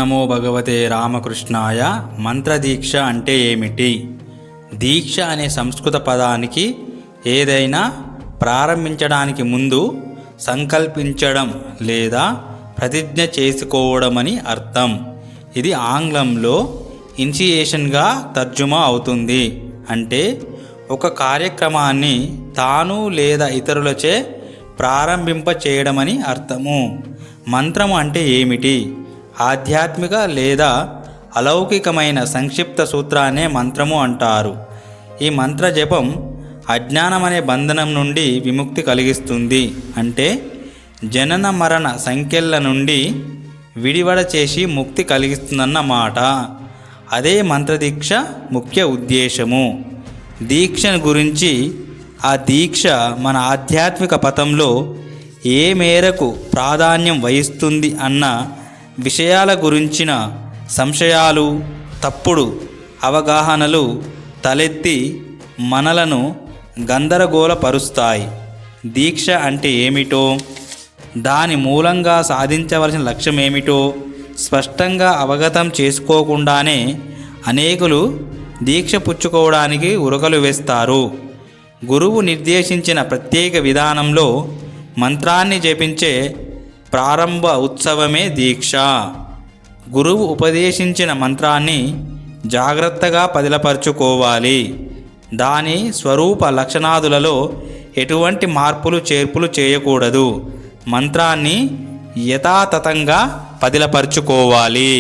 నమో భగవతే రామకృష్ణాయ. మంత్రదీక్ష అంటే ఏమిటి? దీక్ష అనే సంస్కృత పదానికి ఏదైనా ప్రారంభించడానికి ముందు సంకల్పించడం లేదా ప్రతిజ్ఞ చేసుకోవడం అని అర్థం. ఇది ఆంగ్లంలో ఇనిషియేషన్గా తర్జుమా అవుతుంది. అంటే ఒక కార్యక్రమాన్ని తాను లేదా ఇతరులచే ప్రారంభింప చేయడమని అర్థము. మంత్రము అంటే ఏమిటి? ఆధ్యాత్మిక లేదా అలౌకికమైన సంక్షిప్త సూత్రాన్నే మంత్రము అంటారు. ఈ మంత్ర జపం అజ్ఞానం అనే బంధనం నుండి విముక్తి కలిగిస్తుంది. అంటే జనన మరణ సంఖ్యల నుండి విడివడ చేసి ముక్తి కలిగిస్తుందన్నమాట. అదే మంత్రదీక్ష ముఖ్య ఉద్దేశము. దీక్షను గురించి, ఆ దీక్ష మన ఆధ్యాత్మిక పథంలో ఏ మేరకు ప్రాధాన్యం వహిస్తుంది అన్న విషయాల గురించిన సంశయాలు, తప్పుడు అవగాహనలు తలెత్తి మనలను గందరగోళపరుస్తాయి. దీక్ష అంటే ఏమిటో, దాని మూలంగా సాధించవలసిన లక్ష్యం ఏమిటో స్పష్టంగా అవగతం చేసుకోకుండానే అనేకులు దీక్ష పుచ్చుకోవడానికి ఉరకలు వేస్తారు. గురువు నిర్దేశించిన ప్రత్యేక విధానంలో మంత్రాన్ని జపించే ప్రారంభ ఉత్సవమే దీక్ష. గురువు ఉపదేశించిన మంత్రాన్ని జాగ్రత్తగా పదిలపరుచుకోవాలి. దాని స్వరూప లక్షణాదులలో ఎటువంటి మార్పులు చేర్పులు చేయకూడదు. మంత్రాన్ని యథాతథంగా పదిలపరుచుకోవాలి.